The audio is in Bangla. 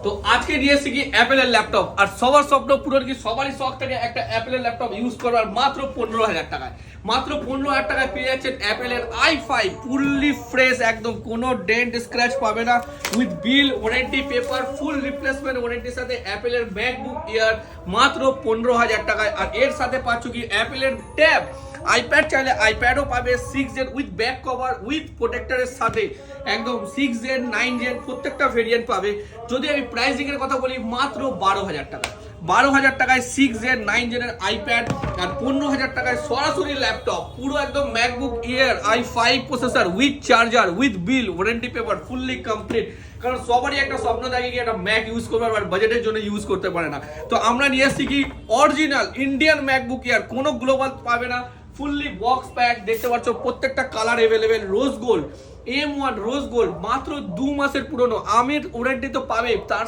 তো আজকে নিয়ে এসেছি কি অ্যাপেলের ল্যাপটপ, আর সবার স্বপ্ন পূরণ কি সবারই শখ থাকে একটা অ্যাপেলের ল্যাপটপ ইউজ করবার, মাত্র 15,000 টাকায়। মাত্র 15,000 টাকায় পেয়ে যাচ্ছেন অ্যাপেলের i5 ফুললি ফ্রেশ, একদম কোনো ডেন্ট স্ক্র্যাচ পাবে না, with bill, warranty paper, full replacement ওয়ারেন্টির সাথে অ্যাপেলের ম্যাকবুক এয়ার মাত্র 15,000 টাকায়। আর এর সাথে পাচ্ছ কি অ্যাপেলের ট্যাব, আইপ্যাড চাইলে আইপ্যাডও পাবে 6 gen with back cover with প্রোটেক্টরের সাথে, একদম 6 জেন 9 জেন প্রত্যেকটা ভেরিয়েন্ট পাবে। যদি আমি প্রাইসিং এর কথা বলি মাত্র 12,000 টাকা, 12,000 টাকায় 6 জেন 9 জেনের আইপ্যাড, আর 15,000 টাকায় সরাসরি ল্যাপটপ পুরো একদম MacBook air i5 processor with charger with bill, warranty paper fully complete. কারণ সবারই একটা স্বপ্ন থাকে কি একটা ম্যাক ইউজ করবে, আর বাজেটের জন্য ইউজ করতে পারে না। তো আমরা নিয়ে এসেছি কি অরিজিনাল ইন্ডিয়ান ম্যাকবুক এয়ার, কোনো গ্লোবাল পাবে না, ফুললি বক্স প্যাক, দেখতে পাচ্ছ প্রত্যেকটা colour available, rose gold M1 rose gold, মাত্র 2 মাসের পুরনো, আমের ওয়ারেন্টি তো পাবে, তার সাথে